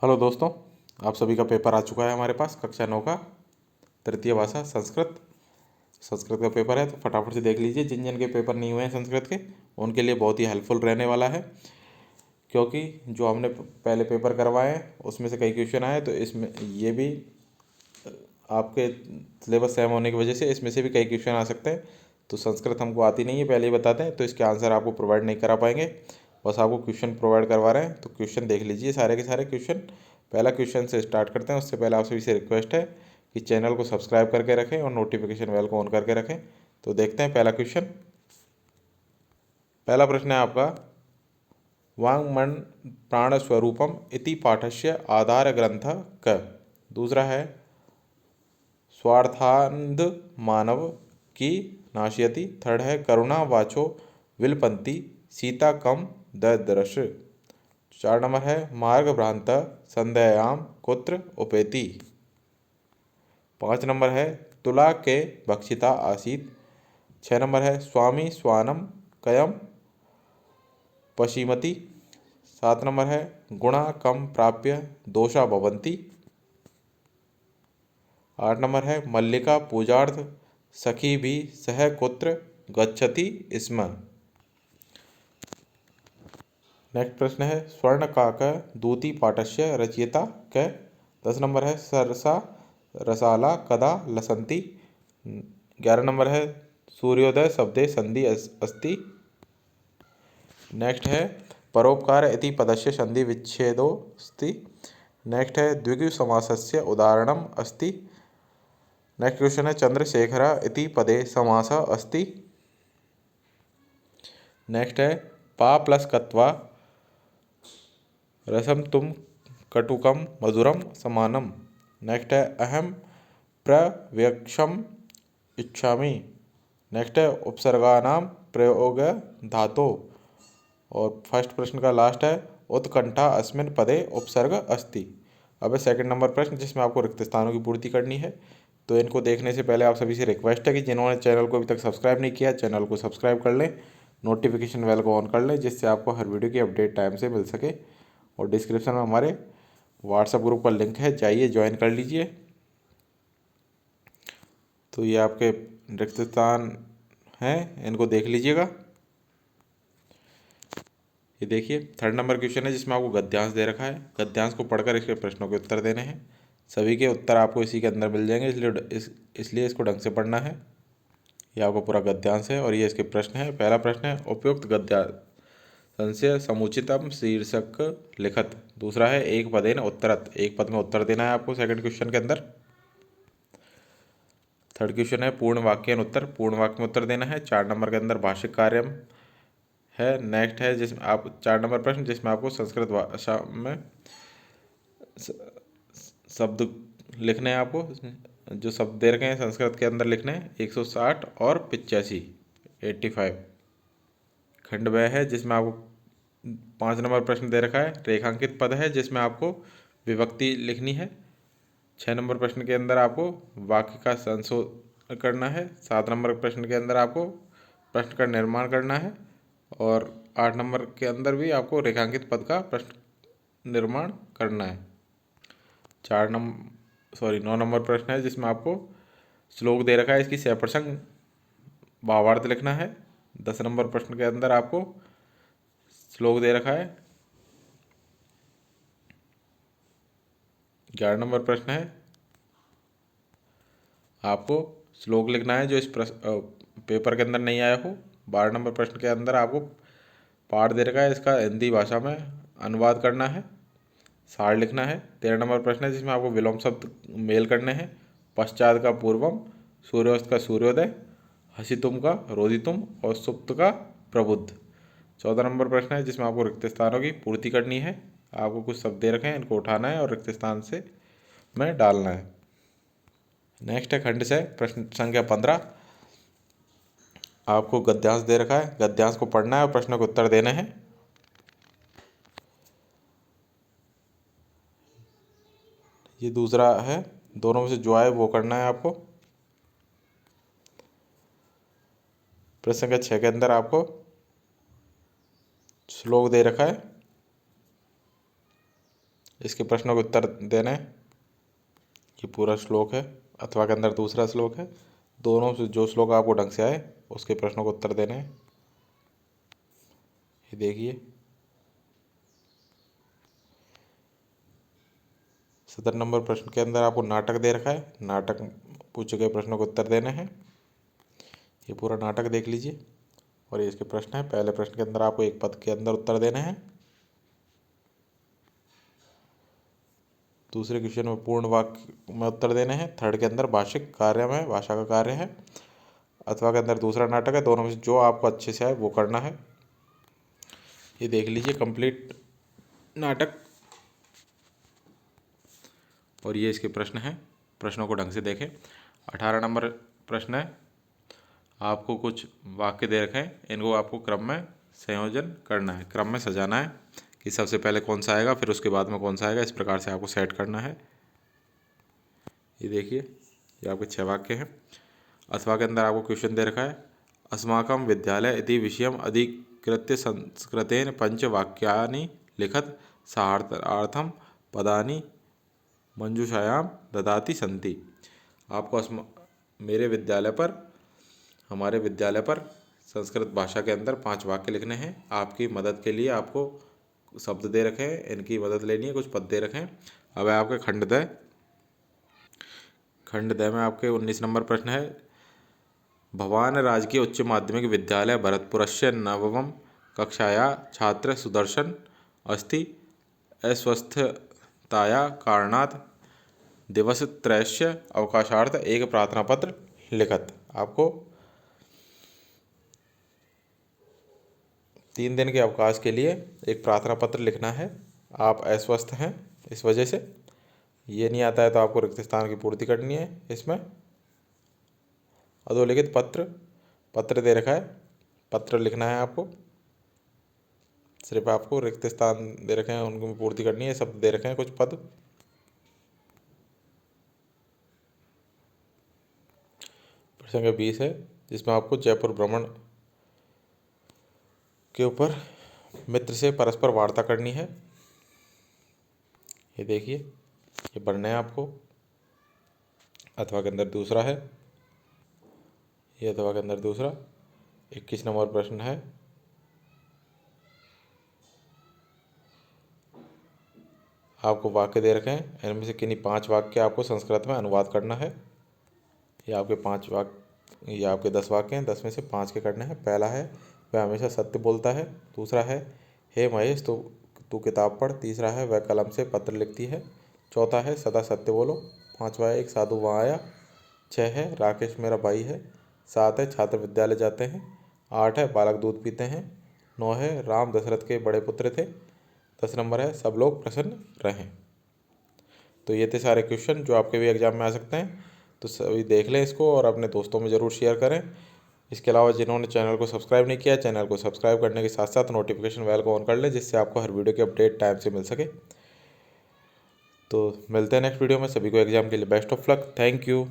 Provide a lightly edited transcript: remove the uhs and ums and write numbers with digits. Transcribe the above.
Hello दोस्तों, आप सभी का पेपर आ चुका है हमारे पास। कक्षा 9 का तृतीय भाषा संस्कृत का पेपर है। तो फटाफट से देख लीजिए, जिन जिन के पेपर नहीं हुए हैं संस्कृत के उनके लिए बहुत ही हेल्पफुल रहने वाला है, क्योंकि जो हमने पहले पेपर करवाए हैं उसमें से कई क्वेश्चन आए, तो इसमें ये भी आपके सिलेबस सेम होने की वजह से इसमें से भी कई क्वेश्चन आ सकते हैं। तो संस्कृत हमको आती नहीं है, पहले ही बताते हैं, तो इसके आंसर आपको प्रोवाइड नहीं करा पाएंगे। बस आपको क्वेश्चन प्रोवाइड करवा रहे हैं, तो क्वेश्चन देख लीजिए सारे के सारे क्वेश्चन। पहला क्वेश्चन से स्टार्ट करते हैं। उससे पहले आप सभी से रिक्वेस्ट है कि चैनल को सब्सक्राइब करके रखें और नोटिफिकेशन बेल को ऑन करके रखें। तो देखते हैं पहला क्वेश्चन। पहला प्रश्न है आपका, वाङ्मन प्राणस्वरूपम इति पाठस्य आधार ग्रंथ क। दूसरा है, स्वार्थांध मानव की नाशयति। थर्ड है, करुणा वाचो विलपंती सीता कम ददृश। 4 नंबर है, मार्ग भ्रांत संध्यायाम कुत्र उपेति। 5 नंबर है, तुला के भक्षिता आसीत। 6 नंबर है, स्वामी स्वानम कयम पशीमति। 7 नंबर है, गुणा कम प्राप्य दोषा भवन्ति। 8 नंबर है, मल्लिका पूजार्थ सखी भी सह कुत्र गच्छति स्म। नेक्स्ट प्रश्न है, स्वर्णकाक दूती पाठस्य रचयिता क। 10 नंबर है, सरसा रसाला कदा लसंती। 11 नंबर है, सूर्योदय शब्दे संधि अस्ति। नेक्स्ट है, परोपकार इति पदस्य संधि विच्छेदो अस्ति। नेक्स्ट है, द्विगु समासस्य उदाहरणम अस्ति। नेक्स्ट क्वेश्चन है, चंद्रशेखर इति पदे समास अस्ति। नेक्स्ट है, पा प्लस कत्वा रसम तुम कटुकम मधुरम समानम। नेक्स्ट है, अहम प्रव्यक्षम इच्छामि। नेक्स्ट है, उपसर्गानाम प्रयोग धातो। और फर्स्ट प्रश्न का लास्ट है, उत्कंठा अस्मिन पदे उपसर्ग अस्ति। अब है सेकंड नंबर प्रश्न, जिसमें आपको रिक्त स्थानों की पूर्ति करनी है। तो इनको देखने से पहले आप सभी से रिक्वेस्ट है कि जिन्होंने चैनल को अभी तक सब्सक्राइब नहीं किया, चैनल को सब्सक्राइब कर लें, नोटिफिकेशन बेल को ऑन कर लें, जिससे आपको हर वीडियो की अपडेट टाइम से मिल सके। और डिस्क्रिप्शन में हमारे व्हाट्सएप ग्रुप का लिंक है, जाइए ज्वाइन कर लीजिए। तो ये आपके रिक्त स्थान हैं, इनको देख लीजिएगा। ये देखिए, थर्ड नंबर क्वेश्चन है, जिसमें आपको गद्यांश दे रखा है। गद्यांश को पढ़कर इसके प्रश्नों के उत्तर देने हैं। सभी के उत्तर आपको इसी के अंदर मिल जाएंगे, इसलिए इसको ढंग से पढ़ना है। ये आपको पूरा गद्यांश है और ये इसके प्रश्न है। पहला प्रश्न है, उपयुक्त गद्यांश संशय समुचितम शीर्षक लिखत। दूसरा है, एक पदेन उत्तरत। एक पद में उत्तर देना है आपको सेकंड क्वेश्चन के अंदर। थर्ड क्वेश्चन है, पूर्ण वाक्यन उत्तर। पूर्ण वाक्य में उत्तर देना है। 4 नंबर के अंदर भाषिक कार्य है। नेक्स्ट है, जिसमें आप 4 नंबर प्रश्न, जिसमें आपको संस्कृत भाषा में शब्द लिखने हैं। आपको जो शब्द दे रखे हैं संस्कृत के अंदर लिखने हैं, 160 और 85, 85। खंड वह है, जिसमें आपको 5 नंबर प्रश्न दे रखा है। रेखांकित पद है, जिसमें आपको विभक्ति लिखनी है। 6 नंबर प्रश्न के अंदर आपको वाक्य का संशोधन करना है। 7 नंबर प्रश्न के अंदर आपको प्रश्न का निर्माण करना है। और 8 नंबर के अंदर भी आपको रेखांकित पद का प्रश्न निर्माण करना है। 9 नंबर प्रश्न है, जिसमें आपको श्लोक दे रखा है, इसकी सप्रसंग भावार्थ लिखना है। 10 नंबर प्रश्न के अंदर आपको श्लोक दे रखा है। 11 नंबर प्रश्न है, आपको श्लोक लिखना है जो इस पेपर के अंदर नहीं आया हो। 12 नंबर प्रश्न के अंदर आपको पाठ दे रखा है, इसका हिंदी भाषा में अनुवाद करना है, सार लिखना है। 13 नंबर प्रश्न है, जिसमें आपको विलोम शब्द मेल करने हैं। पश्चात का पूर्वम, सूर्यास्त का सूर्योदय, हसी तुम का रोदी तुम और सुप्त का प्रबुद्ध। 14 नंबर प्रश्न है, जिसमें आपको रिक्त स्थानों की पूर्ति करनी है। आपको कुछ शब्द दे रखे हैं, इनको उठाना है और रिक्त स्थान से में डालना है। नेक्स्ट है खंड से प्रश्न संख्या 15। आपको गद्यांश दे रखा है, गद्यांश को पढ़ना है और प्रश्नों के उत्तर देने हैं। ये दूसरा है, दोनों में से जो आए वो करना है आपको। प्रश्न संख्या 6 के अंदर आपको श्लोक दे रखा है, इसके प्रश्नों के उत्तर देने। ये पूरा श्लोक है, अथवा के अंदर दूसरा श्लोक है। दोनों से जो श्लोक आपको ढंग से आए उसके प्रश्नों को उत्तर देने। ये देखिए 17 नंबर प्रश्न के अंदर आपको नाटक दे रखा है। नाटक पूछे गए प्रश्नों को उत्तर देने हैं। ये पूरा नाटक देख लीजिए और ये इसके प्रश्न है। पहले प्रश्न के अंदर आपको एक पद के अंदर उत्तर देने हैं। दूसरे क्वेश्चन में पूर्ण वाक्य में उत्तर देने हैं। थर्ड के अंदर भाषिक कार्य में भाषा का कार्य है। अथवा के अंदर दूसरा नाटक है। दोनों में से जो आपको अच्छे से आए वो करना है। ये देख लीजिए कंप्लीट नाटक और ये इसके प्रश्न हैं। प्रश्नों को ढंग से देखें। 18 नंबर प्रश्न है, आपको कुछ वाक्य दे रखे हैं, इनको आपको क्रम में संयोजन करना है, क्रम में सजाना है कि सबसे पहले कौन सा आएगा फिर उसके बाद में कौन सा आएगा। इस प्रकार से आपको सेट करना है। ये देखिए ये आपके 6 वाक्य हैं। अथवा के अंदर आपको क्वेश्चन दे रखा है, अस्माकं विद्यालय इति विषयम अधिकृत्य संस्कृतेन पंचवाक्यानि लिखत सार्थार्थम पदानि मंजूषायाम ददाति संति। आपको मेरे विद्यालय पर, हमारे विद्यालय पर संस्कृत भाषा के अंदर 5 वाक्य लिखने हैं। आपकी मदद के लिए आपको शब्द दे रखे हैं, इनकी मदद लेनी है। कुछ पद दे रखे हैं। अब है आपके खंड द में आपके 19 नंबर प्रश्न है, भवान राजकीय उच्च माध्यमिक विद्यालय भरतपुरस्य नवम कक्षाया छात्र सुदर्शन अस्ति अस्वस्थताया कारणात् दिवसत्रयस्य अवकाशार्थ एक प्रार्थना पत्र लिखत। आपको 3 दिन के अवकाश के लिए एक प्रार्थना पत्र लिखना है। आप अस्वस्थ हैं इस वजह से, ये नहीं आता है तो आपको रिक्त स्थान की पूर्ति करनी है। इसमें अधोलिखित पत्र दे रखा है, पत्र लिखना है आपको। सिर्फ आपको रिक्त स्थान दे रखे हैं उनको पूर्ति करनी है। शब्द दे रखे हैं कुछ पद। प्रसंग 20 है जिसमें आपको जयपुर भ्रमण के ऊपर मित्र से परस्पर वार्ता करनी है। ये देखिए ये पढ़ना है आपको। अथवा के अंदर दूसरा है, ये अथवा के अंदर दूसरा 21 नंबर प्रश्न है, आपको वाक्य दे रखे हैं, इनमें से किन्हीं 5 वाक्य आपको संस्कृत में अनुवाद करना है। ये आपके 5 वाक्य, ये आपके 10 वाक्य हैं, 10 में से 5 के करने हैं। पहला है वह हमेशा सत्य बोलता है। दूसरा है हे महेश तू किताब पढ़। तीसरा है वह कलम से पत्र लिखती है। चौथा है सदा सत्य बोलो। 5वां है एक साधु वहाँ आया। 6 है राकेश मेरा भाई है। 7 है छात्र विद्यालय जाते हैं। 8 है बालक दूध पीते हैं। 9 है राम दशरथ के बड़े पुत्र थे। 10 नंबर है सब लोग प्रसन्न रहें। तो ये थे सारे क्वेश्चन जो आपके भी एग्जाम में आ सकते हैं। तो सभी देख लें इसको और अपने दोस्तों में ज़रूर शेयर करें। इसके अलावा जिन्होंने चैनल को सब्सक्राइब नहीं किया, चैनल को सब्सक्राइब करने के साथ साथ नोटिफिकेशन बेल को ऑन कर लें, जिससे आपको हर वीडियो की अपडेट टाइम से मिल सके। तो मिलते हैं नेक्स्ट वीडियो में। सभी को एग्जाम के लिए best of luck. Thank you.